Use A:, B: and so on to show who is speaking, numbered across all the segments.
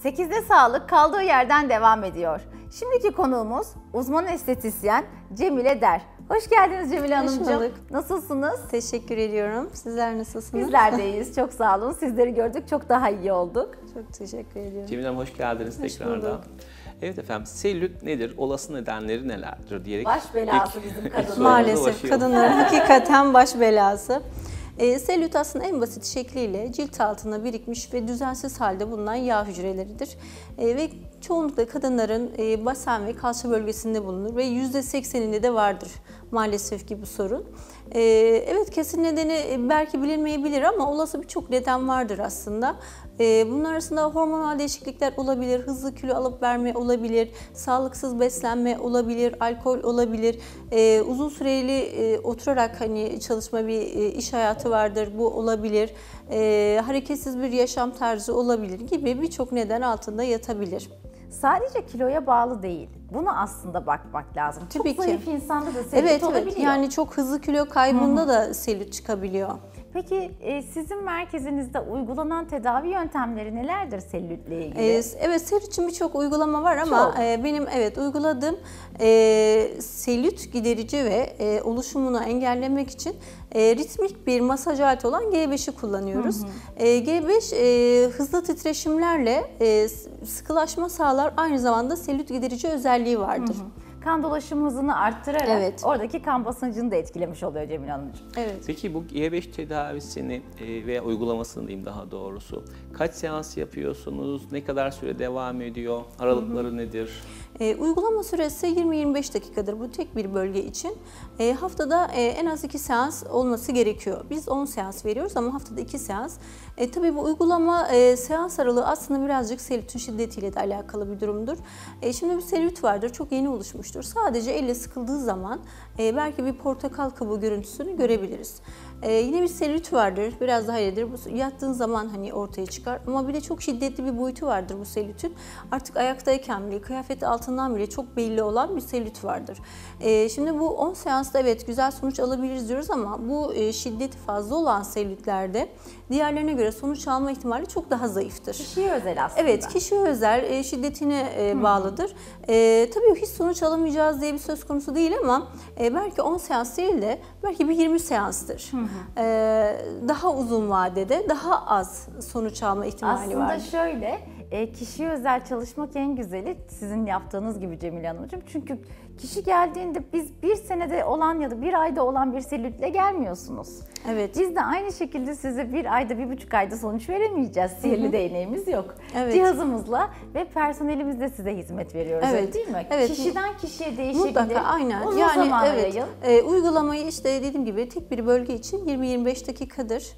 A: 8'de sağlık kaldığı yerden devam ediyor. Şimdiki konuğumuz uzman estetisyen Cemile Der. Hoş geldiniz Cemile Hanımcığım.
B: Hoş bulduk.
A: Nasılsınız?
B: Teşekkür ediyorum. Sizler nasılsınız?
A: Bizler de iyiyiz. Çok sağ olun. Sizleri gördük. Çok daha iyi olduk.
B: Çok teşekkür ediyorum.
C: Cemile Hanım hoş geldiniz tekrardan.
B: bulduk.
C: Evet efendim, selülit nedir? Olası nedenleri nelerdir diyerek
A: Baş belası bizim kadınlar.
B: Maalesef kadınların hakikaten baş belası. Selülit aslında en basit şekliyle cilt altına birikmiş ve düzensiz halde bulunan yağ hücreleridir. Ve çoğunlukla kadınların basen ve kalça bölgesinde bulunur ve %80'inde de vardır maalesef ki bu sorun. Evet, kesin nedeni belki bilinmeyebilir ama olası birçok neden vardır aslında. Bunlar arasında hormonal değişiklikler olabilir, hızlı kilo alıp verme olabilir, sağlıksız beslenme olabilir, alkol olabilir, uzun süreli oturarak çalışma bir iş hayatı vardır, bu olabilir, hareketsiz bir yaşam tarzı olabilir gibi birçok neden altında yatabilir.
A: Sadece kiloya bağlı değil. Buna aslında bakmak lazım.
B: Tabii
A: çok
B: ki.
A: zayıf insanda da selülit olabiliyor.
B: Evet, yani çok hızlı kilo kaybında da selülit çıkabiliyor.
A: Peki sizin merkezinizde uygulanan tedavi yöntemleri nelerdir selülitle ilgili?
B: Evet, selülit için birçok uygulama var ama benim uyguladığım selülit giderici ve oluşumunu engellemek için ritmik bir masaj aleti olan G5'i kullanıyoruz. G5 hızlı titreşimlerle sıkılaşma sağlar, aynı zamanda selülit giderici özelliği vardır.
A: Kan dolaşım hızını arttırarak
B: Evet.
A: oradaki kan basıncını da etkilemiş oluyor Cemile Hanımcığım.
B: Evet.
C: Peki bu G5 tedavisini veya uygulamasını diyeyim daha doğrusu, kaç seans yapıyorsunuz, ne kadar süre devam ediyor, aralıkları nedir?
B: Uygulama süresi 20-25 dakikadır bu tek bir bölge için. Haftada en az 2 seans olması gerekiyor. Biz 10 seans veriyoruz ama haftada 2 seans. Tabii bu uygulama seans aralığı aslında birazcık selülitin şiddetiyle de alakalı bir durumdur. Şimdi bir selülit vardır, çok yeni oluşmuştur. Sadece elle sıkıldığı zaman belki bir portakal kabuğu görüntüsünü görebiliriz. Yine bir selülit vardır, biraz daha iyidir. Bu yattığın zaman ortaya çıkar ama bir de çok şiddetli bir boyutu vardır bu selülitin. Artık ayaktayken bile, kıyafeti altından bile çok belli olan bir selülit vardır. Şimdi bu 10 seansta evet güzel sonuç alabiliriz diyoruz ama bu şiddeti fazla olan selülitlerde diğerlerine göre sonuç alma ihtimali çok daha zayıftır.
A: Kişiye özel aslında.
B: Evet, kişiye özel, şiddetine bağlıdır. Tabii hiç sonuç alamayacağız diye bir söz konusu değil ama belki 10 seans değil de belki bir 20 seanstır. Daha uzun vadede daha az sonuç alma ihtimali var.
A: Aslında şöyle, kişiye özel çalışmak en güzeli sizin yaptığınız gibi Cemile Hanımcığım. Çünkü kişi geldiğinde biz bir senede olan ya da bir ayda olan bir selülitle gelmiyorsunuz.
B: Evet.
A: Biz de aynı şekilde size bir ayda, 1,5 ayda sonuç veremeyeceğiz. Sihirli değneğimiz yok.
B: Evet.
A: Cihazımızla ve personelimizle size hizmet veriyoruz.
B: Evet.
A: Değil mi?
B: Evet.
A: Kişiden kişiye değişebilir.
B: Mutlaka, aynen.
A: Uzun zaman yayın.
B: Uygulamayı dediğim gibi tek bir bölge için 20-25 dakikadır.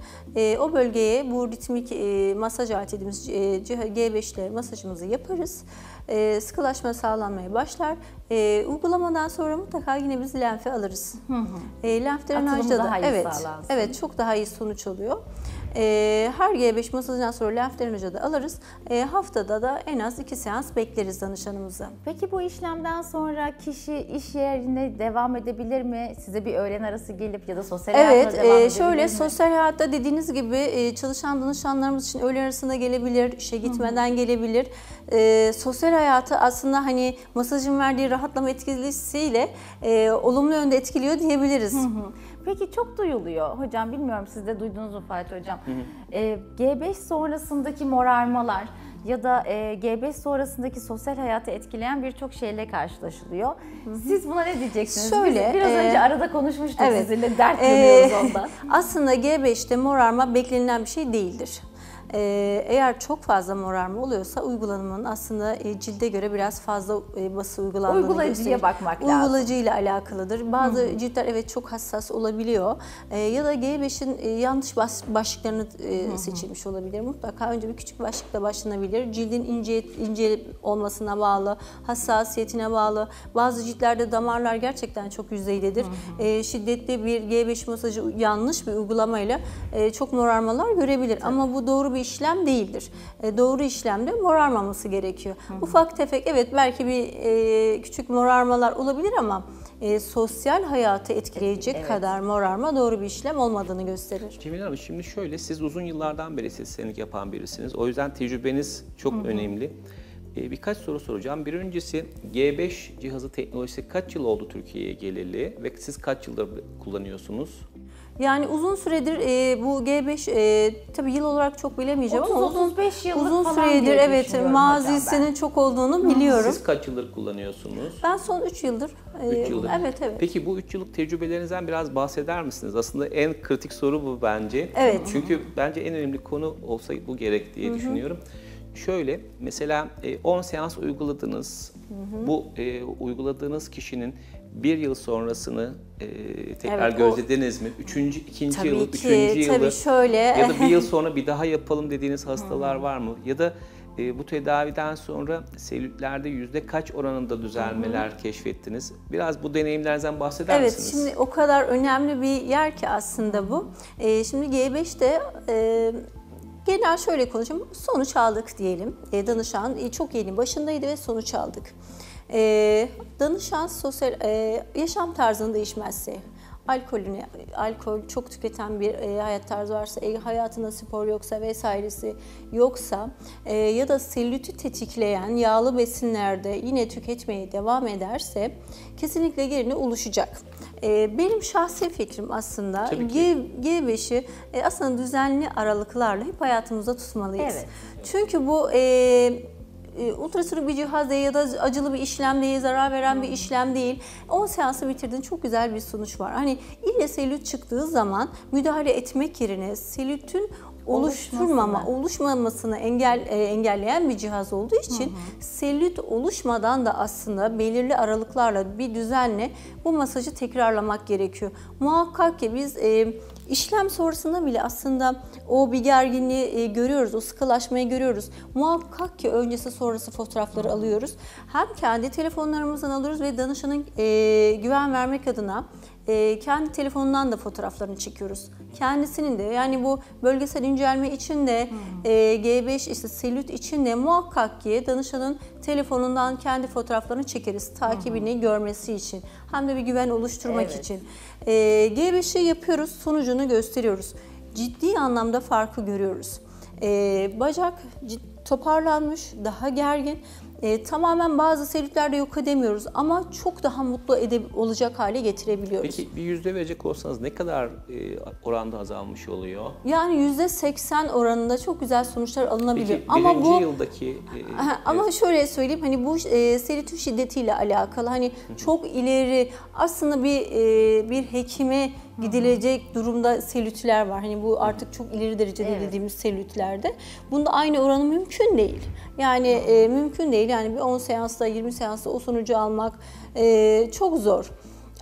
B: O bölgeye bu ritmik masaj aleti dediğimiz G5 ile masajımızı yaparız. Sıkılaşma sağlanmaya başlar. Uygulamadan sonra mutlaka yine biz lenfe alırız. Lenf drenajda da evet çok daha iyi sonuç oluyor. Her G5 masajından sonra lenf drenajı da alırız. Haftada da en az 2 seans bekleriz danışanımıza.
A: Peki bu işlemden sonra kişi iş yerine devam edebilir mi? Size bir öğlen arası gelip ya da sosyal hayatına devam edebilir mi?
B: Şöyle sosyal hayatta dediğiniz gibi çalışan danışanlarımız için öğlen arasında gelebilir, işe gitmeden gelebilir. Sosyal hayatı aslında masajın verdiği rahatlama etkisiyle olumlu yönde etkiliyor diyebiliriz.
A: Peki çok duyuluyor hocam, bilmiyorum siz de duydunuz mu Fatih hocam? G5 sonrasındaki morarmalar ya da G5 sonrasındaki sosyal hayatı etkileyen birçok şeyle karşılaşılıyor. Siz buna ne diyeceksiniz?
B: Şöyle,
A: Biz biraz önce arada konuşmuştuk
B: evet,
A: sizinle, dert yanıyoruz ondan.
B: Aslında G5'te morarma beklenilen bir şey değildir. Eğer çok fazla morarma oluyorsa uygulanmanın aslında cilde göre biraz fazla bası uygulandığını gösterir.
A: Uygulayıcıya bakmak lazım.
B: Uygulayıcıyla alakalıdır. Bazı ciltler evet çok hassas olabiliyor. Ya da G5'in yanlış başlıklarını seçilmiş olabilir. Mutlaka önce bir küçük başlıkla başlanabilir. Cildin ince olmasına bağlı, hassasiyetine bağlı. Bazı ciltlerde damarlar gerçekten çok yüzeydedir. Şiddetli bir G5 masajı yanlış bir uygulamayla çok morarmalar görebilir. Ama bu doğru bir işlem değildir. Doğru işlemde morarmaması gerekiyor. Ufak tefek evet belki bir küçük morarmalar olabilir ama sosyal hayatı etkileyecek kadar morarma doğru bir işlem olmadığını gösterir.
C: Cemile Hanım, şimdi şöyle, siz uzun yıllardan beri estetisyenlik yapan birisiniz. O yüzden tecrübeniz çok önemli. Birkaç soru soracağım. Birincisi, G5 cihazı teknolojisi kaç yıl oldu Türkiye'ye geleli ve siz kaç yıldır kullanıyorsunuz?
B: Yani uzun süredir bu G5 tabii yıl olarak çok bilemeyeceğim ama
A: 35 yıllık
B: uzun
A: falan
B: süredir
A: diye
B: evet
A: düşünüyorum
B: mazisinin
A: hocam
B: çok olduğunu biliyorum.
C: Siz kaç yıldır kullanıyorsunuz?
B: Ben son 3 yıldır.
C: 3 yıldır.
B: Evet.
C: Peki bu 3 yıllık tecrübelerinizden biraz bahseder misiniz? Aslında en kritik soru bu bence.
B: Evet.
C: Çünkü bence en önemli konu olsa bu gerek diye düşünüyorum. Şöyle, mesela 10 seans uyguladınız. Bu uyguladığınız kişinin bir yıl sonrasını tekrar
B: Evet,
C: gözlediniz mi? İkinci
B: Tabii
C: yılı,
B: ki,
C: üçüncü yılı
B: tabii şöyle.
C: ya da bir yıl sonra bir daha yapalım dediğiniz hastalar var mı? Ya da bu tedaviden sonra selülitlerde yüzde kaç oranında düzelmeler keşfettiniz? Biraz bu deneyimlerden bahseder misiniz?
B: Evet, şimdi o kadar önemli bir yer ki aslında bu. Şimdi G5'te genel şöyle konuşayım, sonuç aldık diyelim. Danışan çok yeni başındaydı ve sonuç aldık. Danışan sosyal yaşam tarzını değişmezse, alkol çok tüketen bir hayat tarzı varsa, hayatında spor yoksa vesairesi yoksa ya da selüliti tetikleyen yağlı besinlerde yine tüketmeye devam ederse kesinlikle yerine oluşacak. Benim şahsi fikrim aslında G5'i aslında düzenli aralıklarla hep hayatımızda tutmalıyız.
A: Evet.
B: Çünkü bu ultrasonik bir cihaz değil ya da acılı bir işlem değil, zarar veren bir işlem değil. 10 seansı bitirdin, çok güzel bir sonuç var. Hani ille selülit çıktığı zaman müdahale etmek yerine selülitin oluşmamasını engelleyen bir cihaz olduğu için selülit oluşmadan da aslında belirli aralıklarla bir düzenle bu masajı tekrarlamak gerekiyor. Muhakkak ki biz işlem sonrasında bile aslında o bir gerginliği görüyoruz, o sıkılaşmayı görüyoruz. Muhakkak ki öncesi sonrası fotoğrafları alıyoruz. Hem kendi telefonlarımızdan alıyoruz ve danışanın güven vermek adına kendi telefonundan da fotoğraflarını çekiyoruz. Kendisinin de, yani bu bölgesel incelme için de G5 işte selülit için de muhakkak ki danışanın telefonundan kendi fotoğraflarını çekeriz. Takibini görmesi için. Hem de bir güven oluşturmak için. G5'i yapıyoruz, sonucunu gösteriyoruz. Ciddi anlamda farkı görüyoruz. Bacak toparlanmış, daha gergin. Tamamen bazı selülitlerde yok edemiyoruz ama çok daha mutlu olacak hale getirebiliyoruz.
C: Peki bir yüzde verecek olsanız ne kadar oranda azalmış oluyor?
B: Yani %80 oranında çok güzel sonuçlar alınabiliyor.
C: Peki
B: ama
C: birinci
B: bu
C: yıldaki...
B: ama şöyle söyleyeyim, hani bu selülitin şiddetiyle alakalı, hani çok ileri aslında bir hekime gidilecek durumda selülitler var. Hani bu artık çok ileri derecede dediğimiz selülitlerde. Bunda aynı oranı mümkün değil. Yani mümkün değil. Yani bir 10 seansta, 20 seansta o sonucu almak çok zor.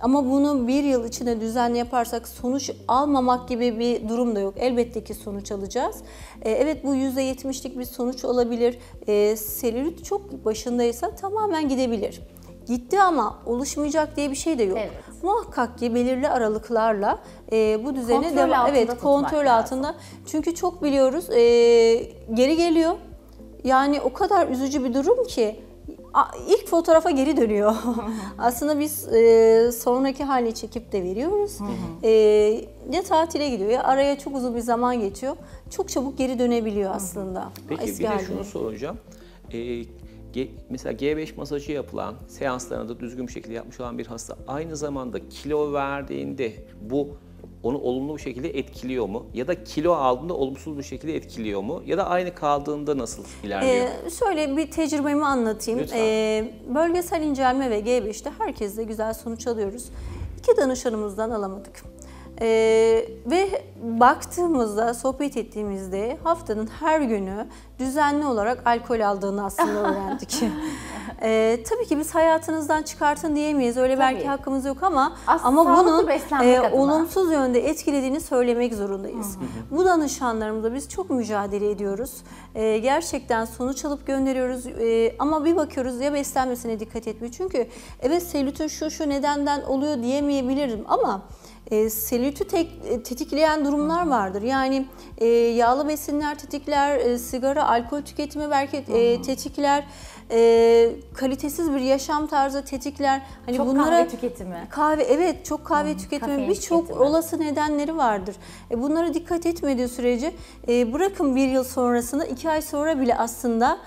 B: Ama bunu bir yıl içinde düzenli yaparsak sonuç almamak gibi bir durum da yok. Elbette ki sonuç alacağız. Evet, bu %70'lik bir sonuç olabilir. Selülit çok başındaysa tamamen gidebilir. Gitti ama oluşmayacak diye bir şey de yok. Evet. Muhakkak ki belirli aralıklarla bu düzene devam. Evet, kontrol altında. Çünkü çok biliyoruz geri geliyor. Yani o kadar üzücü bir durum ki ilk fotoğrafa geri dönüyor. Aslında biz sonraki halini çekip de veriyoruz. Ya tatile gidiyor ya araya çok uzun bir zaman geçiyor. Çok çabuk geri dönebiliyor aslında.
C: Peki bir de şunu soracağım. Mesela G5 masajı yapılan, seanslarını da düzgün bir şekilde yapmış olan bir hasta aynı zamanda kilo verdiğinde bu onu olumlu bir şekilde etkiliyor mu? Ya da kilo aldığında olumsuz bir şekilde etkiliyor mu? Ya da aynı kaldığında nasıl ilerliyor?
B: Şöyle bir tecrübemi anlatayım. Bölgesel incelme ve G5'te herkesle güzel sonuç alıyoruz. 2 danışanımızdan alamadık. Ve baktığımızda, sohbet ettiğimizde haftanın her günü düzenli olarak alkol aldığını aslında öğrendik. Tabii ki biz hayatınızdan çıkartın diyemeyiz. Öyle belki hakkımız yok ama bunun olumsuz yönde etkilediğini söylemek zorundayız. Bu danışanlarımızla biz çok mücadele ediyoruz. Gerçekten sonuç alıp gönderiyoruz ama bir bakıyoruz ya beslenmesine dikkat etmiyor. Çünkü evet selülitin şu nedenden oluyor diyemeyebilirim ama selülitü tetikleyen durumlar vardır. Yani yağlı besinler tetikler, sigara, alkol tüketimi belki tetikler, kalitesiz bir yaşam tarzı tetikler. Hani
A: çok
B: bunlara
A: kahve tüketimi.
B: Evet, çok kahve tüketimi birçok olası nedenleri vardır. Bunlara dikkat etmediği sürece bırakın bir yıl sonrasını 2 ay sonra bile aslında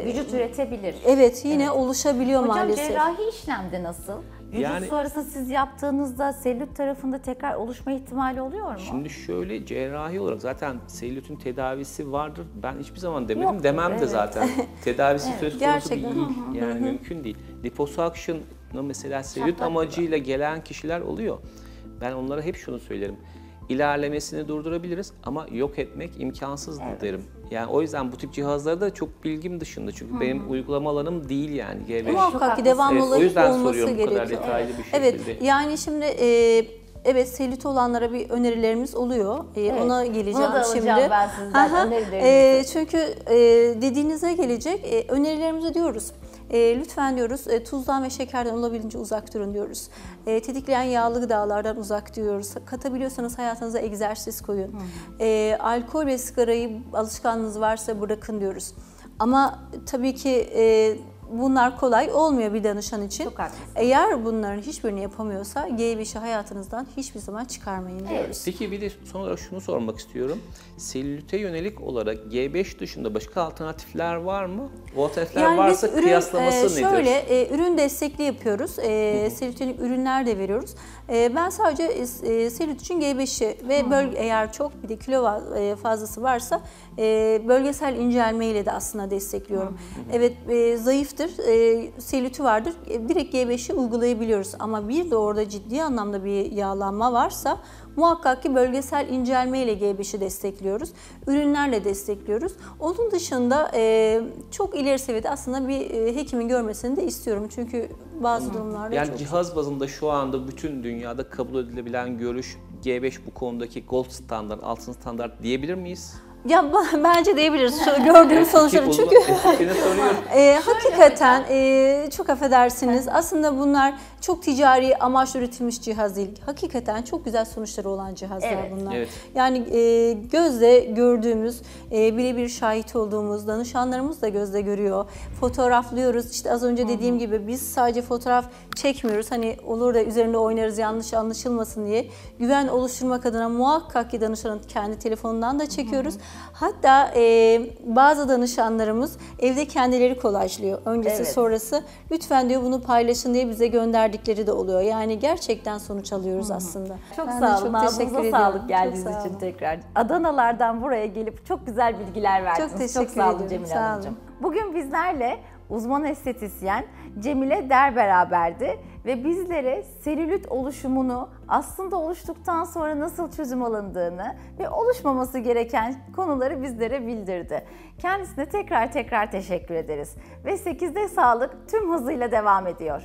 A: vücut üretebilir.
B: Evet, yine oluşabiliyor
A: Hocam,
B: maalesef.
A: cerrahi işlemde nasıl? Vücut sonrasında siz yaptığınızda selülit tarafında tekrar oluşma ihtimali oluyor mu?
C: Şimdi şöyle, cerrahi olarak zaten selülitin tedavisi vardır. Ben hiçbir zaman demedim,
A: Yoktur,
C: demem de zaten. Tedavisi söz konusu
B: gerçekten.
C: değil. Yani mümkün değil. Liposuction'a mesela selülit amacıyla gelen kişiler oluyor. Ben onlara hep şunu söylerim. İlerlemesini durdurabiliriz ama yok etmek imkansızdır derim. Yani o yüzden bu tip cihazlarda da çok bilgim dışında. Çünkü benim uygulama alanım değil yani G5.
B: Muhakkak ki devamlı
C: o yüzden
B: olması
C: soruyorum bu kadar
B: gerekiyor.
C: detaylı bir şekilde.
B: Evet, yani şimdi evet, selülit olanlara bir önerilerimiz oluyor. Ona geleceğim
A: Bunu da
B: şimdi.
A: alacağım ben sizden önerilerinizi.
B: Çünkü dediğinize gelecek. Önerilerimizi diyoruz. Lütfen diyoruz tuzdan ve şekerden olabildiğince uzak durun diyoruz. Tetikleyen yağlı gıdalardan uzak diyoruz. Katabiliyorsanız hayatınıza egzersiz koyun. Alkol ve sigarayı alışkanlığınız varsa bırakın diyoruz. Ama tabii ki bunlar kolay olmuyor bir danışan için.
A: Çok haklısın.
B: Eğer bunların hiçbirini yapamıyorsa G5'i hayatınızdan hiçbir zaman çıkarmayın diyoruz.
C: Peki bir de son olarak şunu sormak istiyorum. Selülite yönelik olarak G5 dışında başka alternatifler var mı? O alternatifler varsa
B: biz
C: kıyaslaması nedir?
B: Şöyle, ürün destekli yapıyoruz. Selülitik ürünler de veriyoruz. Ben sadece selülit için G5'i ve eğer çok bir de kilo fazlası varsa bölgesel incelmeyle de aslında destekliyorum. Evet, zayıftır, selülitü vardır. Direkt G5'i uygulayabiliyoruz. Ama bir de orada ciddi anlamda bir yağlanma varsa muhakkak ki bölgesel incelmeyle G5'i destekliyoruz. Ürünlerle destekliyoruz. Onun dışında çok ileri seviyede aslında bir hekimin görmesini de istiyorum. Çünkü bazı durumlarda
C: Yani
B: çok...
C: cihaz bazında şu anda bütün dünyada kabul edilebilen görüş G5 bu konudaki gold standart, altın standart diyebilir miyiz?
B: Ya bence diyebiliriz şu gördüğüm sonuçları çünkü hakikaten çok affedersiniz aslında bunlar çok ticari amaçla üretilmiş cihaz değil. Hakikaten çok güzel sonuçları olan cihazlar bunlar.
C: Evet.
B: Yani gözle gördüğümüz, birebir şahit olduğumuz, danışanlarımız da gözle görüyor. Fotoğraflıyoruz. İşte az önce dediğim gibi biz sadece fotoğraf çekmiyoruz. Hani olur da üzerinde oynarız yanlış anlaşılmasın diye. Güven oluşturmak adına muhakkak ki danışanın kendi telefonundan da çekiyoruz. Hatta bazı danışanlarımız evde kendileri kolajlıyor. Öncesi sonrası. Lütfen diyor bunu paylaşın diye bize gönderdikleri de oluyor. Yani gerçekten sonuç alıyoruz aslında.
A: Çok
B: Ben
A: sağ
B: de
A: olun.
B: çok teşekkür
A: Ağzınıza
B: ediyorum.
A: sağlık
B: Çok
A: geldiğiniz
B: sağ
A: için
B: olun.
A: tekrar. Adanalardan buraya gelip çok güzel bilgiler verdiniz.
B: Çok teşekkür
A: sağ olun
B: ediyorum.
A: Cemile
B: Sağ
A: Hanımcığım.
B: olun.
A: Bugün bizlerle uzman estetisyen Cemile Der beraberdi ve bizlere selülit oluşumunu, aslında oluştuktan sonra nasıl çözüm alındığını ve oluşmaması gereken konuları bizlere bildirdi. Kendisine tekrar teşekkür ederiz. Ve 8'de sağlık tüm hızıyla devam ediyor.